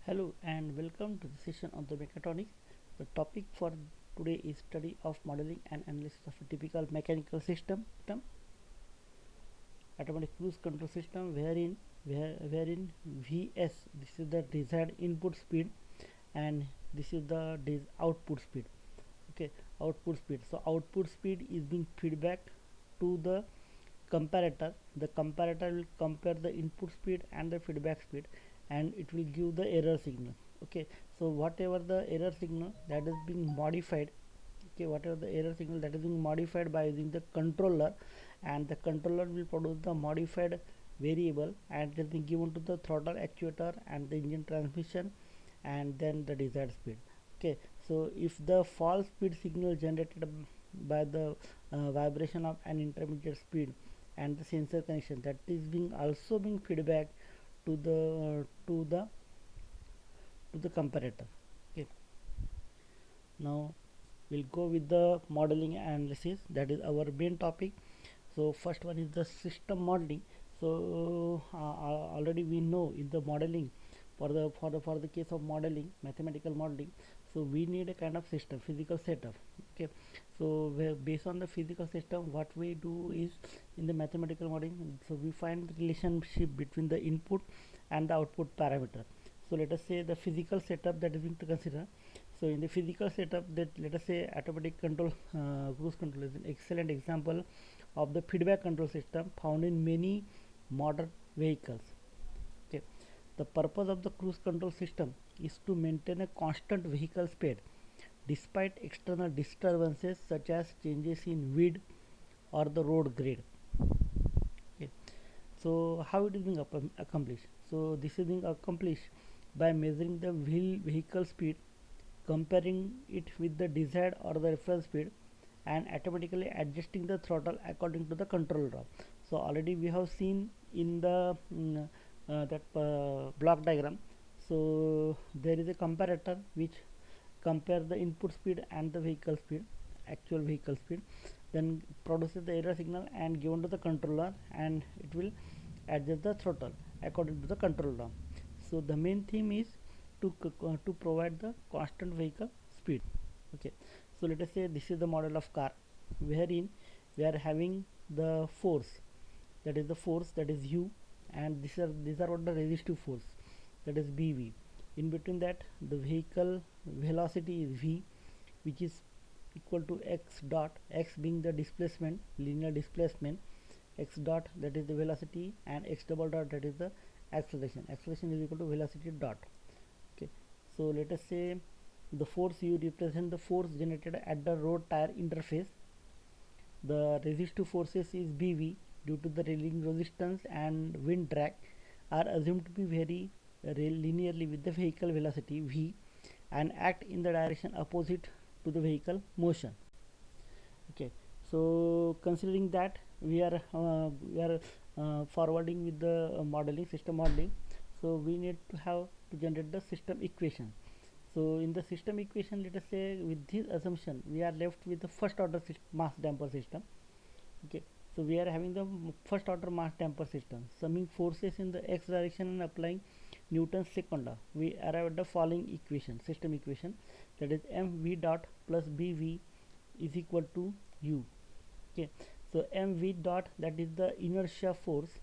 Hello and welcome to the session on the mechatronics. The topic for today is study of modeling and analysis of a typical mechanical system, automatic cruise control system, wherein Vs, this is the desired input speed, and this is the output speed. Okay, output speed. So output speed is being feedback to the comparator. The comparator will compare the input speed and the feedback speed, and it will give the error signal. Okay, so whatever the error signal that is being modified, okay, whatever the error signal that is being modified by using the controller, and the controller will produce the modified variable, and it has been given to the throttle actuator and the engine transmission, and then the desired speed. Okay, so if the false speed signal generated by the vibration of an intermediate speed and the sensor connection, that is being also being feedback to the comparator. Okay, now we'll go with the modeling analysis, that is our main topic. So first one is the system modeling. So already we know in the modeling, for the case of modeling, mathematical modeling, so we need a kind of system, physical setup. Okay, so based on the physical system, what we do is, in the mathematical modeling, so we find the relationship between the input and the output parameter. So let us say the physical setup that is being to consider. So in the physical setup, that let us say automatic control, cruise control is an excellent example of the feedback control system found in many modern vehicles. Okay, the purpose of the cruise control system is to maintain a constant vehicle speed despite external disturbances such as changes in wind or the road grade. Okay, so how it is being accomplished? So this is being accomplished by measuring the vehicle speed, comparing it with the desired or the reference speed, and automatically adjusting the throttle according to the control law. So already we have seen in the that block diagram. So there is a comparator which compare the input speed and the vehicle speed, actual vehicle speed, then produces the error signal and given to the controller, and it will adjust the throttle according to the control law. So the main theme is to provide the constant vehicle speed. Okay, so let us say this is the model of car, wherein we are having the force, that is u, and these are what the resistive force, that is bv. In between that, the vehicle velocity is v, which is equal to x dot, x being the displacement, linear displacement, x dot, that is the velocity, and x double dot, that is the acceleration is equal to velocity dot. Okay, so let us say the force u represent the force generated at the road tire interface. The resistive forces is bv, due to the railing resistance and wind drag, are assumed to be very linearly with the vehicle velocity v, and act in the direction opposite to the vehicle motion. Okay, so considering that we are forwarding with the modeling, system modeling, so we need to have to generate the system equation. So in the system equation, let us say with this assumption, we are left with the first order mass damper system. Okay, so we are having the first order mass damper system, summing forces in the x direction and applying Newton's second law. We arrive at the following equation, system equation, that is mv dot plus bv is equal to u. Okay, so mv dot, that is the inertia force,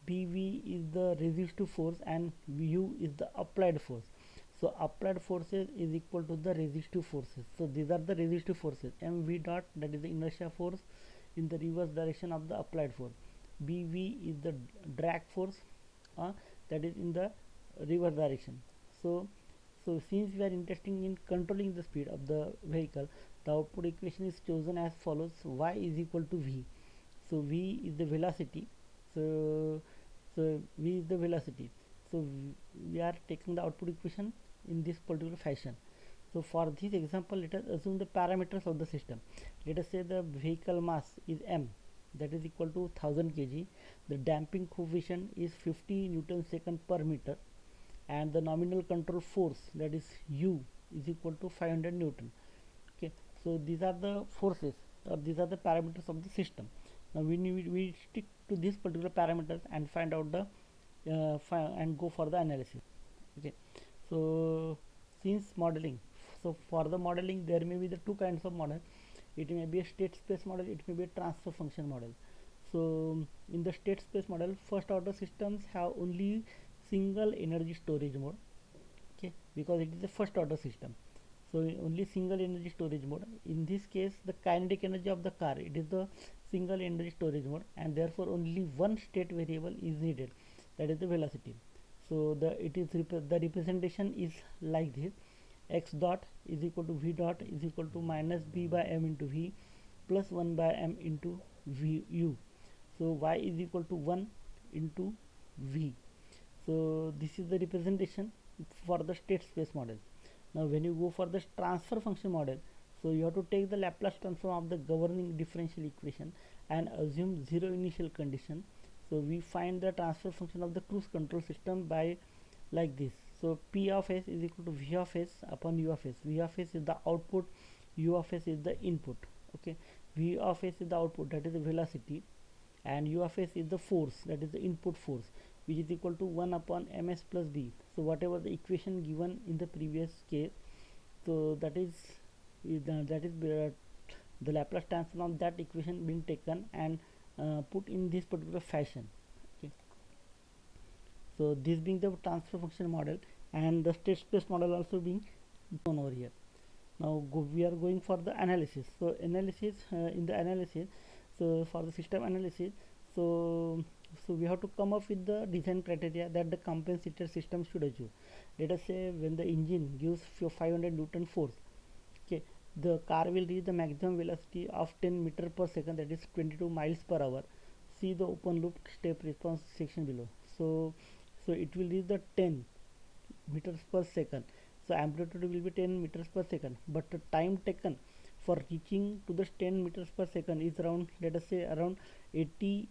bv is the resistive force, and u is the applied force. So applied forces is equal to the resistive forces. So these are the resistive forces. mv dot, that is the inertia force in the reverse direction of the applied force. bv is the drag force, that is in the reverse direction. So since we are interested in controlling the speed of the vehicle, the output equation is chosen as follows: y is equal to v. So v is the velocity. So v is the velocity. So we are taking the output equation in this particular fashion. So for this example, let us assume the parameters of the system. Let us say the vehicle mass is m, that is equal to 1000 kg. The damping coefficient is 50 Newton second per meter, and the nominal control force, that is u, is equal to 500 Newton. Okay, so these are the forces, or these are the parameters of the system. Now we stick to these particular parameters and find out the and go for the analysis. Okay, So since modeling, so for the modeling there may be the two kinds of model. It may be a state space model, it may be a transfer function model. So in the state space model, first order systems have only single energy storage mode, okay, because it is a first order system. So only single energy storage mode. In this case, the kinetic energy of the car, it is the single energy storage mode, and therefore only one state variable is needed, that is the velocity. So the representation is like this: x dot is equal to v dot is equal to minus b by m into v plus 1 by m into v u. So y is equal to 1 into v. So this is the representation for the state space model. Now when you go for the transfer function model, so you have to take the Laplace transform of the governing differential equation and assume zero initial condition. So we find the transfer function of the cruise control system by like this. So P of s is equal to V of s upon U of s. V of s is the output, U of s is the input. Okay, V of s is the output, that is the velocity, and U of s is the force, that is the input force, which is equal to 1 upon ms plus b. So whatever the equation given in the previous case, so that is the Laplace transform of that equation being taken and put in this particular fashion. Okay, so this being the transfer function model, and the state space model also being shown over here. Now we are going for the analysis. So analysis, in the analysis, so for the system analysis, so we have to come up with the design criteria that the compensated system should achieve. Let us say when the engine gives 500 Newton force, okay, the car will reach the maximum velocity of 10 meter per second, that is 22 miles per hour. See the open loop step response section below. So it will reach the 10 meters per second. So amplitude will be 10 meters per second, but the time taken for reaching to the 10 meters per second is around, let us say, around 80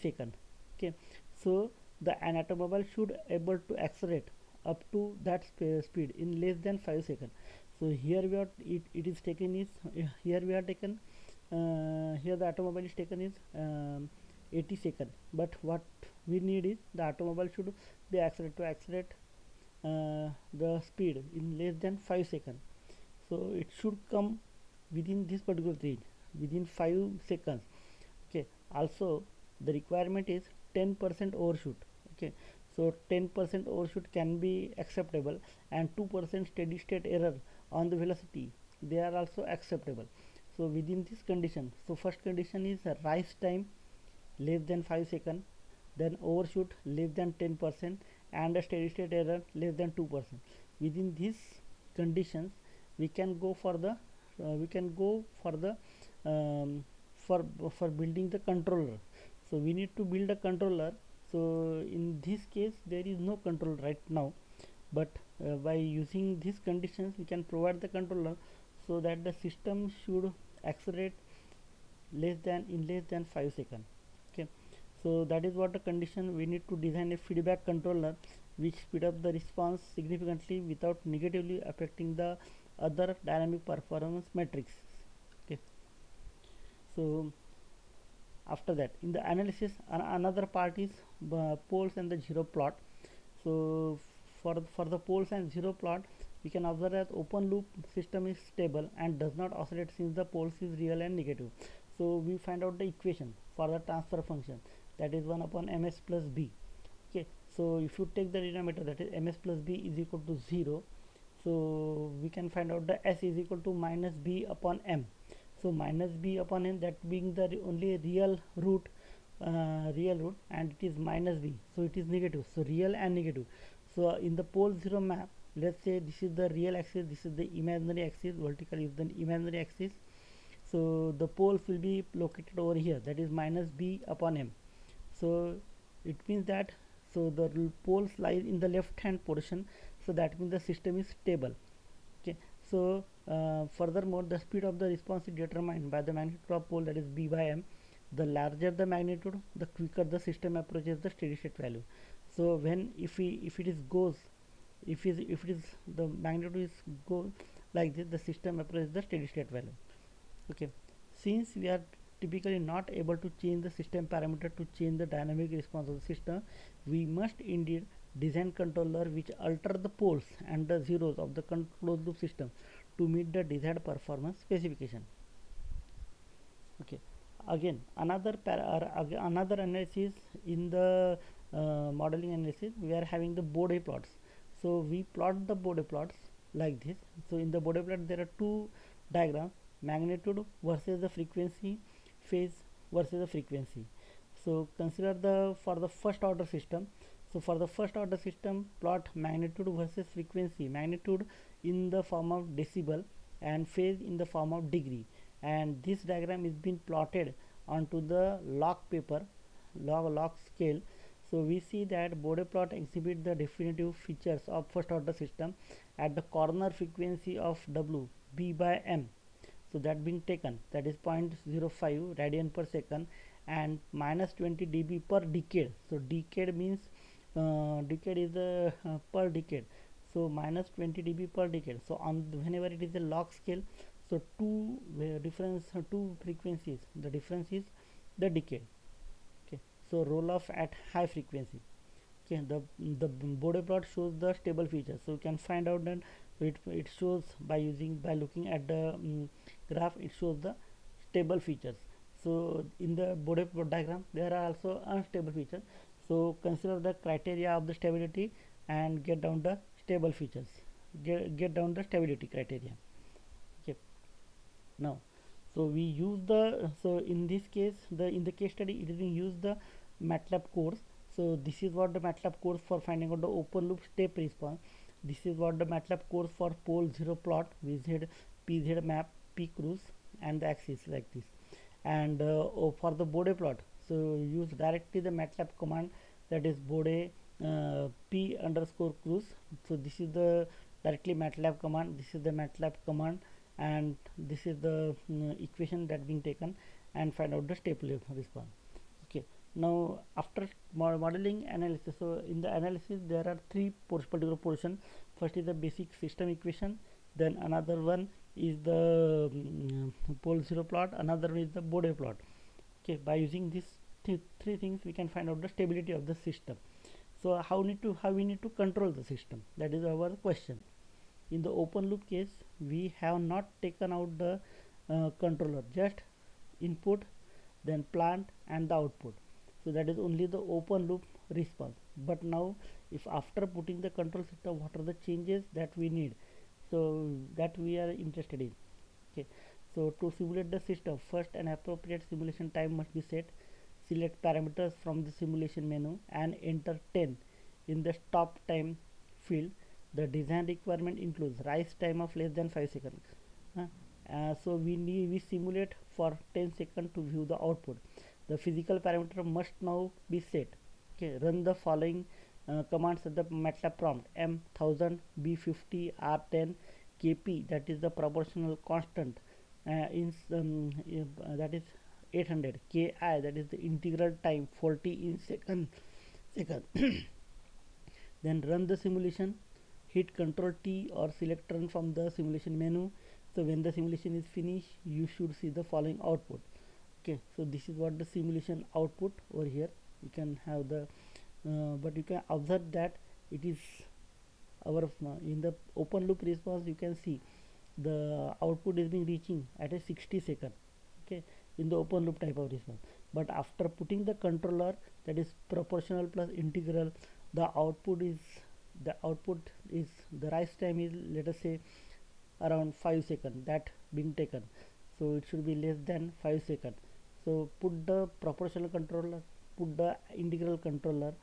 seconds. Okay, so an automobile should able to accelerate up to that speed in less than 5 seconds. So here we are, it is taken is here we are taken here the automobile is taken is 80 seconds, but what we need is the automobile should be accelerate the speed in less than 5 seconds. So it should come within this particular range within 5 seconds. Okay, also the requirement is 10% overshoot. Okay, so 10% overshoot can be acceptable, and 2% steady state error on the velocity, they are also acceptable. So within this condition, so first condition is rise time less than 5 seconds, then overshoot less than 10%, and a steady state error less than 2%. Within these conditions we can go for the for building the controller. So we need to build a controller. So in this case there is no control right now, but by using these conditions we can provide the controller so that the system should accelerate less than 5 seconds. Okay, so that is what the condition. We need to design a feedback controller which speed up the response significantly without negatively affecting the other dynamic performance metrics. Okay, so after that in the analysis, another part is poles and the zero plot. So for the poles and zero plot, we can observe that open loop system is stable and does not oscillate since the poles is real and negative. So we find out the equation for the transfer function, that is 1 upon ms plus b. Okay, so if you take the denominator, that is ms plus b is equal to 0, so we can find out the s is equal to minus b upon m. So minus b upon m, that being the only real root, and it is minus b, so it is negative, so real and negative. So in the pole zero map, let's say this is the real axis, this is the imaginary axis, vertical is the imaginary axis. So the poles will be located over here, that is minus b upon m. So it means that, so the poles lies in the left hand portion, so that means the system is stable. Okay, so furthermore the speed of the response is determined by the magnitude of pole, that is b by m. The larger the magnitude, the quicker the system approaches the steady state value. So when if it is the magnitude is go like this, the system approaches the steady state value. Okay, since we are typically not able to change the system parameter to change the dynamic response of the system, we must indeed design controller which alter the poles and the zeros of the closed loop system to meet the desired performance specification. Okay, again another analysis in the modeling analysis, we are having the Bode plots. So we plot the Bode plots like this. So in the Bode plot there are two diagrams: magnitude versus the frequency, phase versus the frequency. So consider the for the first order system. So for the first order system, plot magnitude versus frequency, magnitude in the form of decibel and phase in the form of degree, and this diagram is being plotted onto the log paper, log scale. So we see that Bode plot exhibit the definitive features of first order system at the corner frequency of W B by M. So that being taken, that is 0.05 radian per second and minus 20 dB per decade. So decade means decade is the per decade. So minus 20 dB per decade. So on whenever it is a log scale, so two frequencies, the difference is the decade. Okay, so roll off at high frequency. Okay, the Bode plot shows the stable features. So you can find out that it shows by looking at the graph, it shows the stable features. So in the Bode plot diagram there are also unstable features. So consider the criteria of the stability and get down the stable features, get down the stability criteria. Okay, now so we use the, so in this case, in the case study it is being used the MATLAB course. So this is what the MATLAB course for finding out the open loop step response. This is what the MATLAB course for pole zero plot, VZ, PZ map, P cruise and the axis like this. And for the Bode plot, so use directly the MATLAB command, that is Bode P underscore cruise. So this is the directly MATLAB command, this is the MATLAB command, and this is the equation that being taken, and find out the step response. Okay, now after modeling analysis, so in the analysis there are three particular portion. First is the basic system equation, then another one is the pole zero plot, another one is the Bode plot. Okay, by using these three things we can find out the stability of the system. So how we need to control the system, that is our question. In the open loop case, we have not taken out the controller, just input, then plant and the output. So that is only the open loop response. But now if after putting the control system, what are the changes that we need, so that we are interested in. Okay, so to simulate the system, first an appropriate simulation time must be set. Select parameters from the simulation menu and enter 10 in the stop time field. The design requirement includes rise time of less than 5 seconds. So we simulate for 10 seconds to view the output. The physical parameter must now be set. Okay, run the following commands at the MATLAB prompt: M1000 B50 R10 Kp, that is the proportional constant, that is 800 Ki, that is the integral time 40 in second. Then run the simulation, hit Ctrl T or select run from the simulation menu. So when the simulation is finished, you should see the following output. Okay, so this is what the simulation output over here. You can have the but you can observe that it is our in the open loop response, you can see the output is being reaching at a 60 second. Okay, in the open loop type of response, but after putting the controller, that is proportional plus integral, the output is the rise time is, let us say, around 5 seconds that being taken. So it should be less than 5 seconds. So put the proportional controller, put the integral controller.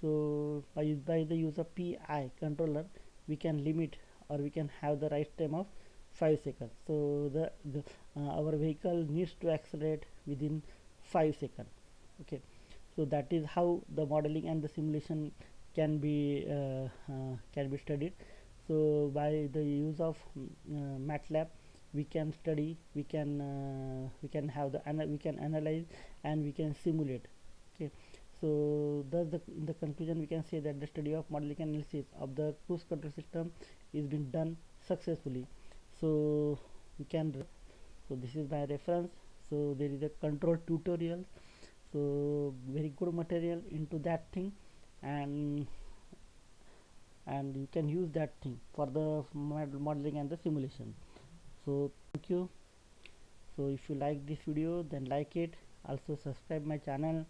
So by the use of PI controller, we can limit or we can have the rise time of 5 seconds. So our vehicle needs to accelerate within 5 seconds. Okay, so that is how the modeling and the simulation can be studied. So by the use of MATLAB, we can study, we can have the we can analyze and we can simulate. Okay, so thus in the conclusion we can say that the study of modeling analysis of the cruise control system is being done successfully. So we can, so this is my reference. So there is a control tutorial, so very good material into that thing. And and you can use that thing for the modeling and the simulation. So thank you. So if you like this video, then like it. Also subscribe my channel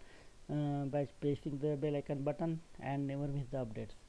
by pressing the bell icon button and never miss the updates.